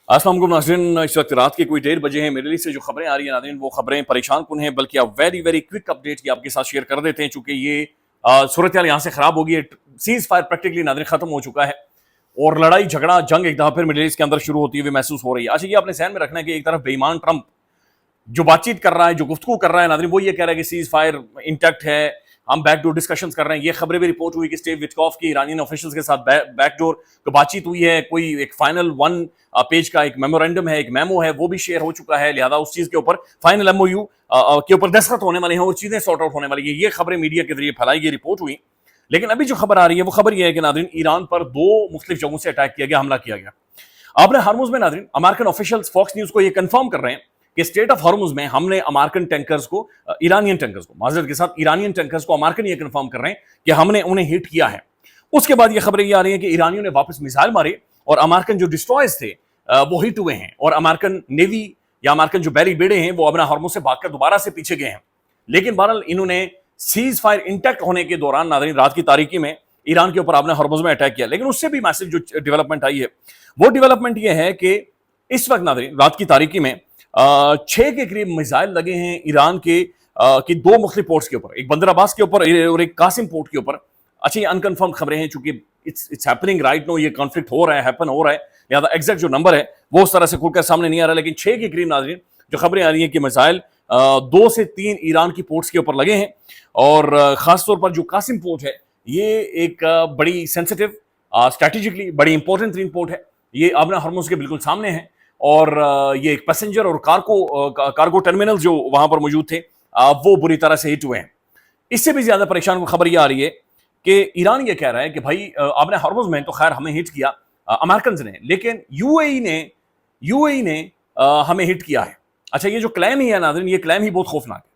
अस्सलाम वालेकुम नाज़रीन, इस वक्त रात के कोई 1:30 बजे हैं। मिडल ईस्ट से जो खबरें आ रही हैं नाज़रीन, वो खबरें परेशान कुन हैं, बल्कि अब वेरी वेरी क्विक अपडेट की आपके साथ शेयर कर देते हैं, चूंकि ये सूरत हाल यहाँ से खराब होगी। सीज फायर प्रैक्टिकली नाज़रीन खत्म हो चुका है और लड़ाई झगड़ा जंग एक दफा फिर मिडल ईस्ट के अंदर शुरू होती हुई महसूस हो रही है। अच्छा, ये आपने ध्यान में रखना है कि एक तरफ बेईमान ट्रंप जो बातचीत कर रहा है, जो गुफ्तगू कर रहा है नाज़रीन, वो ये कह रहा है कि सीज फायर इंटैक्ट है, हम बैकडोर डिस्कशंस कर रहे हैं। ये खबरें भी रिपोर्ट हुई कि स्टेव विटकॉफ की ईरानियन ऑफिशियल्स के साथ बैकडोर तो बातचीत हुई है। कोई एक फाइनल 1 पेज का एक मेमोरेंडम है, एक मेमो है, वो भी शेयर हो चुका है। लिहाजा उस चीज के ऊपर फाइनल एमओयू के ऊपर दस्तखत होने वाले हैं और चीजें सॉर्ट आउट होने वाली है। ये खबरें मीडिया के जरिए फैलाई गई, रिपोर्ट हुई। लेकिन अभी जो खबर आ रही है वो खबर यह है कि नाज़रीन ईरान पर 2 मुख्तलिफ जगहों से अटैक किया गया, हमला किया गया। आपने हार्मुज में नाज़रीन अमेरिकन ऑफिशियल्स फॉक्स न्यूज को ये कंफर्म कर रहे हैं कि स्टेट ऑफ हार्मुज में हमने अमेरिकन टैंकर्स को, ईरानियन टैंकर्स को, माजरत के साथ ईरानियन टैंकर्स को अमेरिकन ये कंफर्म कर रहे हैं कि हमने उन्हें हिट किया है। उसके बाद ये खबरें ये आ रही हैं कि ईरानियों ने वापस मिसाइल मारे और अमेरिकन जो डिस्ट्रॉयर्स थे वो हिट हुए हैं और अमेरिकन नेवी या अमेरिकन जो बैरी बेड़े हैं वो अपना हार्मुज से भागकर दोबारा से पीछे गए हैं। लेकिन बहरहाल इन्होंने सीज फायर इंटैक्ट होने के दौरान नाज़रीन रात की तारीकी में ईरान के ऊपर आपने हार्मुज में अटैक किया। लेकिन उससे भी मैसिव जो डेवलपमेंट आई है वो डेवलपमेंट ये है कि इस वक्त नाज़रीन रात की तारीकी में 6 के करीब मिसाइल लगे हैं ईरान के की 2 मुख्तलिफ पोर्ट्स के ऊपर, एक बंदर अब्बास के ऊपर और एक कासिम पोर्ट के ऊपर। अच्छा, ये अनकन्फर्म खबरें हैं, चूंकि इट्स हैपनिंग राइट नो, ये कॉन्फ्लिक्ट हो रहा है, हैपन हो रहा है, लिहाजा एग्जैक्ट जो नंबर है वो उस तरह से खुलकर सामने नहीं आ रहा। लेकिन 6 के करीब नाज़रीन जो खबरें आ रही हैं कि मिसाइल 2 से 3 ईरान की पोर्ट्स के ऊपर लगे हैं और खासतौर पर जो कासिम पोर्ट है ये एक बड़ी सेंसिटिव, स्ट्रेटेजिकली बड़ी इंपॉर्टेंट तीन पोर्ट है। ये आबना हॉर्मुज के बिल्कुल सामने है और ये एक पैसेंजर और कार्गो टर्मिनल जो वहां पर मौजूद थे वो बुरी तरह से हिट हुए हैं। इससे भी ज्यादा परेशान खबर ये आ रही है कि ईरान ये कह रहा है कि भाई आपने हॉर्मुज में तो खैर हमें हिट किया अमेरिकन ने, लेकिन यूएई ने हमें हिट किया है। अच्छा, ये जो क्लेम ही है नाज़रीन, ये क्लेम ही बहुत खौफनाक है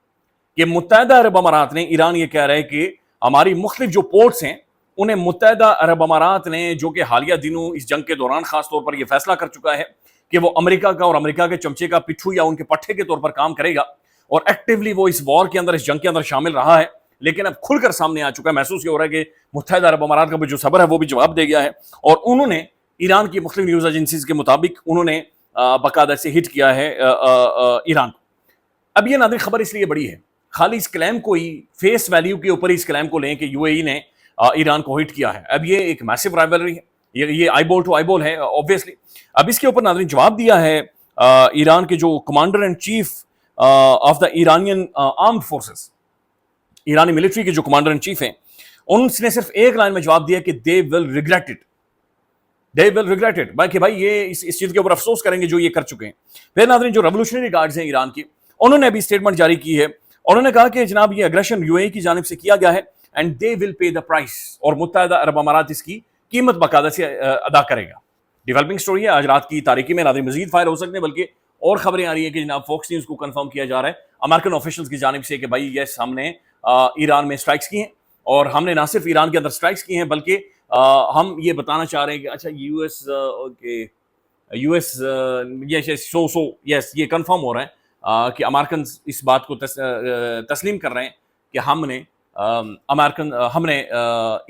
कि मुत्तहदा अरब अमारात ने, ईरान ये कह रहा है कि हमारी मुख्तलिफ जो पोर्ट्स हैं उन्हें मुत्तहदा अरब अमारात ने, जो कि हालिया दिनों इस जंग के दौरान खासतौर पर यह फैसला कर चुका है कि वो अमेरिका का और अमेरिका के चमचे का पिट्ठू या उनके पट्टे के तौर पर काम करेगा और एक्टिवली वो इस वॉर के अंदर, इस जंग के अंदर शामिल रहा है। लेकिन अब खुलकर सामने आ चुका है, महसूस ये हो रहा है कि मुत्तहदा अरब अमारात का जो सबर है वो भी जवाब दे गया है और उन्होंने ईरान की मुख्तलिफ न्यूज एजेंसीज के मुताबिक उन्होंने बाकायदा से हिट किया है ईरान को। अब ये नाज़रीन खबर इसलिए बड़ी है, खाली इस क्लेम को ही फेस वैल्यू के ऊपर इस क्लेम को लें कि यूएई ने ईरान को हिट किया है। अब ये एक मैसिव राइवलरी है, ये आईबॉल टू आईबॉल है ऑब्वियसली। अब इसके ऊपर नाज़रीन जवाब दिया है ईरान के जो commander and chief of the Iranian armed forces, Irani military के जो कमांडर एंड चीफ हैं, उनने सिर्फ एक लाइन में जवाब दिया कि they will regret it, they will regret it, कि भाई ये इस चीज के ऊपर अफसोस करेंगे जो ये कर चुके हैं। फिर नाज़रीन जो रेवोल्यूशनरी गार्ड्स हैं ईरान की, उन्होंने अभी स्टेटमेंट जारी की है। उन्होंने कहा कि जनाब ये अग्रेशन यूएई की जानिब से किया गया है and they will pay the price, और मुत्तहदा अरब अमारात इसकी कीमत बाकायदा से अदा करेगा। डेवलपिंग स्टोरी है, आज रात की तारीकी में नाज़रीन मजीद फायर हो सकते हैं, बल्कि और खबरें आ रही है कि जनाब फॉक्स न्यूज को कंफर्म किया जा रहा है अमेरिकन ऑफिशियल्स की जानिब से कि भाई यस, हमने ईरान में स्ट्राइक्स की हैं और हमने ना सिर्फ ईरान के अंदर स्ट्राइक्स की हैं बल्कि हम ये बताना चाह रहे हैं कि अच्छा यूएस यस ये कंफर्म हो रहा है कि अमेरिकन इस बात को तस्लीम कर रहे हैं कि हमने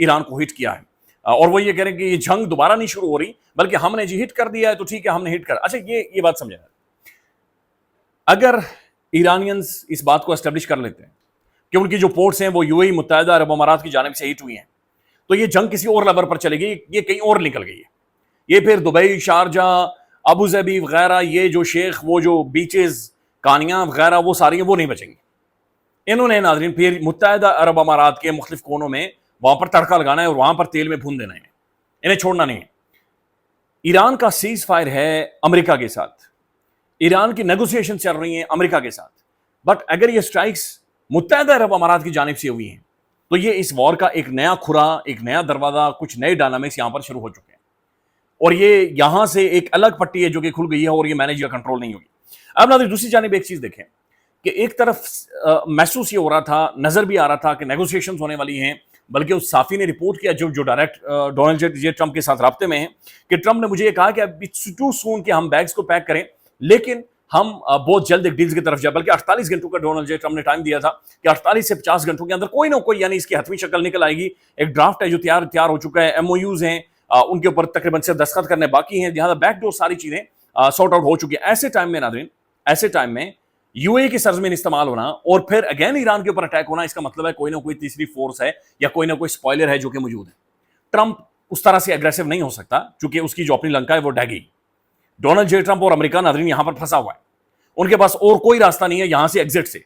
ईरान को हिट किया है और वो ये कह रहे हैं कि ये जंग दोबारा नहीं शुरू हो रही बल्कि हमने जी हिट कर दिया है, तो ठीक है हमने हिट कर। अच्छा, ये बात समझना, अगर ईरानियंस इस बात को एस्टेब्लिश कर लेते हैं कि उनकी जो पोर्ट्स हैं वो यूएई मुत्तहदा अरब अमारात की जानिब से हिट हुई हैं, तो ये जंग किसी और लेवल पर चलेगी, ये कहीं और निकल गई है। ये फिर दुबई, शारजाह, अबू धाबी वगैरह, ये जो शेख, वो जो बीचेस, कानियां वगैरह, वो सारी वो नहीं बचेंगी। इन्होंने नाज़रीन फिर मुत्तहदा अरब अमारात के मुख्तलिफ कोनों में वहां पर तड़का लगाना है और वहां पर तेल में भून देना है, इन्हें छोड़ना नहीं है। ईरान का सीज फायर है अमेरिका के साथ, ईरान की नेगोशिएशन चल रही है अमेरिका के साथ, बट अगर ये स्ट्राइक्स मुत्तहदा अरब अमारात की जानिब से हुई हैं तो ये इस वॉर का एक नया खुरा, एक नया दरवाजा, कुछ नए डायनामिक्स यहां पर शुरू हो चुके हैं और ये यहां से एक अलग पट्टी है जो कि खुल गई है और ये मैनेज या कंट्रोल नहीं होगी। अब नाज़रीन दूसरी जानिब एक चीज देखें कि एक तरफ महसूस ये हो रहा था, नजर भी आ रहा था कि नेगोशिएशंस होने वाली हैं, बल्कि उस साफी ने रिपोर्ट किया जो डायरेक्ट डोनाल्ड जे ट्रंप के साथ राब्ते में है कि ट्रंप ने मुझे ये कहा कि अब इट्स टू सून कि हम बैग्स को पैक करें, लेकिन हम बहुत जल्द एक डील्स की तरफ जाए। बल्कि 48 घंटों का डोनाल्ड जे ट्रंप ने टाइम दिया था कि 48 से 50 घंटों के अंदर कोई ना कोई यानी इसकी हतमी शक्ल निकल आएगी। एक ड्राफ्ट है जो तैयार हो चुका है, एमओयूज हैं, उनके ऊपर तकरीबन से दस्तखत करने बाकी हैं, लिहाजा बैकडोर सारी चीजें सॉर्ट आउट हो चुकी है। ऐसे टाइम में नाज़रीन, ऐसे टाइम में यूएई की सरजमीन इस्तेमाल होना और फिर अगेन ईरान के ऊपर अटैक होना, इसका मतलब है कोई ना कोई तीसरी फोर्स है या कोई ना कोई स्पॉइलर है जो कि मौजूद है। ट्रंप उस तरह से एग्रेसिव नहीं हो सकता क्योंकि उसकी जो अपनी लंका है वो ढह गई। डोनाल्ड जे ट्रंप और अमेरिका नाज़रीन यहां पर फंसा हुआ है, उनके पास और कोई रास्ता नहीं है यहां से एग्जिट से।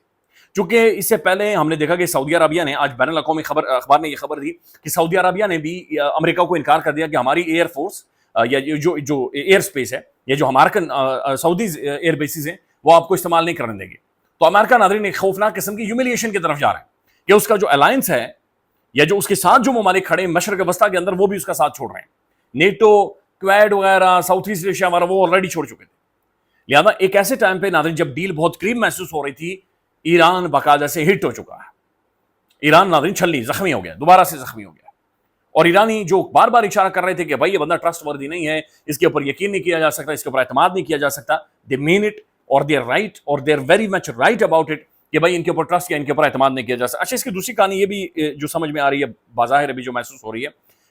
चूंकि इससे पहले हमने देखा कि सऊदी अरबिया ने, आज बैनुल अक़वामी अखबार ने यह खबर दी कि सऊदी अरबिया ने भी अमेरिका को इनकार कर दिया कि हमारी एयरफोर्स या जो जो एयर स्पेस है या जो हमारे सऊदी एयर बेसिस हैं वो आपको इस्तेमाल नहीं करने देंगे। तो अमेरिका नाज़रीन एक खौफनाक किस्म की ह्यूमिलिएशन की तरफ जा रहा है कि उसका जो अलायंस है या जो उसके साथ जो ममालिक खड़े हैं मशरक़ वस्ता के अंदर, वो भी उसका साथ छोड़ रहे हैं। नेटो, क्वेड वगैरह, साउथ ईस्ट एशिया वगैरह वो ऑलरेडी छोड़ चुके थे। लिहाजा एक ऐसे टाइम पे नाज़रीन जब डील बहुत करीब महसूस हो रही थी, ईरान बाकायदा से हिट हो चुका है। ईरान नाज़रीन छल्ली जख्मी हो गया, दोबारा से जख्मी हो गया। और ईरानी जो बार बार इशारा कर रहे थे कि भाई ये बंदा ट्रस्ट वर्दी नहीं है, इसके ऊपर यकीन नहीं किया जा सकता, इसके ऊपर एतमाद नहीं किया जा सकता, दे मीन इट और दे आर राइट और they are very much right about it कि भाई इनके ऊपर ट्रस्ट या इनके ऊपर एतमाद नहीं किया जा सकता। अच्छा, इसकी दूसरी कहानी ये भी जो समझ में आ रही है, बाज़ाहिर अभी जो महसूस हो रही है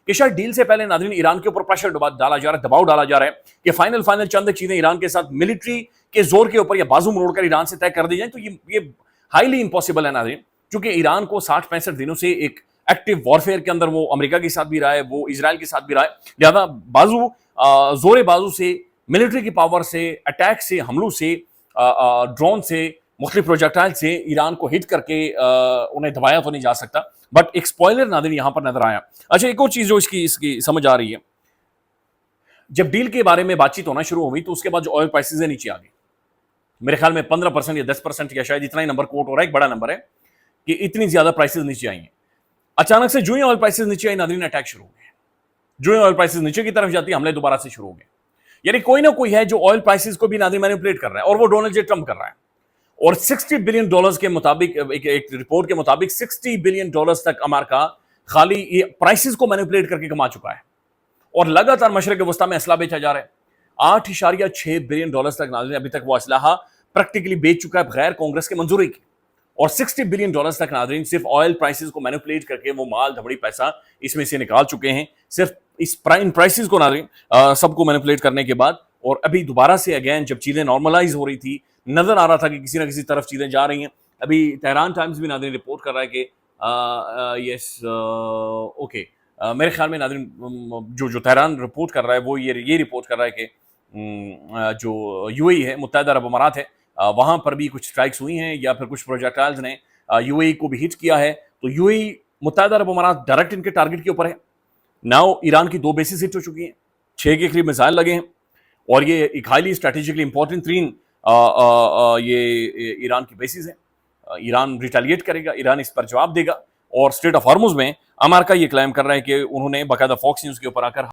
कि शायद डील से पहले नाज़रीन ईरान के ऊपर प्रेशर डाला जा रहा है, दबाव डाला जा रहा है कि फाइनल चंद चीजें ईरान के साथ मिलिट्री के जोर के ऊपर या बाजू मरोड़कर ईरान से तय कर दी जाए। तो ये हाईली इंपॉसिबल है नाज़रीन, क्योंकि ईरान को 60-65 दिनों से एक एक्टिव वॉरफेयर के अंदर वो अमेरिका के साथ भी रहा है, वो इजराइल के साथ भी रहा है। लिहाजा जोरे बाजू से, मिलिट्री की पावर से, अटैक से, हमलों से, ड्रोन से, मुख्तलिफ प्रोजेक्टाइल से ईरान को हिट करके उन्हें दबाया तो नहीं जा सकता, बट एक स्पॉइलर नाज़रीन यहां पर नजर आया। अच्छा, एक और चीज जो इसकी समझ आ रही है, जब डील के बारे में बातचीत होना शुरू हुई तो उसके बाद जो ऑयल प्राइसेस है नीचे आ गई। मेरे ख्याल में 15% या 10% या शायद इतना ही नंबर कोट हो रहा है, एक बड़ा नंबर है कि इतनी ज्यादा प्राइसेस नीचे आई हैं। अचानक से जो ही ऑयल प्राइसेस नीचे आई नाज़रीन, अटैक शुरू हो गए। जो ही ऑयल प्राइसेस नीचे की तरफ जाती है, हमले दोबारा से शुरू हो गए। यानी कोई ना कोई है जो ऑयल प्राइसेस को भी नाज़रीन मैनिपुलेट कर रहा है, और वो डोनाल्ड जे ट्रंप कर रहा है। और $60 बिलियन के मुताबिक, एक रिपोर्ट के मुताबिक $60 बिलियन तक अमेरिका खाली ये प्राइसेस को मैनिपुलेट करके कमा चुका है। और लगातार मशरक़ वस्ता में असला बेचा जा रहा है। $8.6 बिलियन तक नाज़रीन अभी तक वो असलाहा प्रैक्टिकली बेच चुका है बगैर कांग्रेस के मंजूरी के। और $60 बिलियन तक नाज़रीन सिर्फ ऑयल प्राइसेस को मैनिपुलेट करके वो माल धबड़ी पैसा इसमें से निकाल चुके हैं, सिर्फ इस प्राइसेस को नाज़रीन सबको मैनिपुलेट करने के बाद। और अभी दोबारा से अगेन जब चीज़ें नॉर्मलाइज हो रही थी, नजर आ रहा था कि किसी ना किसी तरफ चीज़ें जा रही हैं। अभी तेहरान टाइम्स भी नाज़रीन रिपोर्ट कर रहा है कि यस ओके, मेरे ख्याल में नाज़रीन जो तेहरान रिपोर्ट कर रहा है वो ये रिपोर्ट कर रहा है कि जो यूएई है, मुत्तहिदा अरब अमारात है, वहाँ पर भी कुछ स्ट्राइक्स हुई हैं या फिर कुछ प्रोजेक्टाइल्स ने यूएई को भी हिट किया है। तो यूएई, मुत्तहिदा अरब अमारात डायरेक्ट इनके टारगेट के ऊपर है। नाउ ईरान की 2 बेसिस हिट हो चुकी हैं, 6 के करीब मिसाइल लगे हैं, और ये एक हाईली स्ट्रेटेजिकली इंपॉर्टेंट 3 ये ईरान की बेसिस है। ईरान रिटेलिएट करेगा, ईरान इस पर जवाब देगा। और स्ट्रेट ऑफ हॉर्मुज में अमेरिका ये क्लेम कर रहा है कि उन्होंने बाकायदा फॉक्स न्यूज़ के ऊपर आकर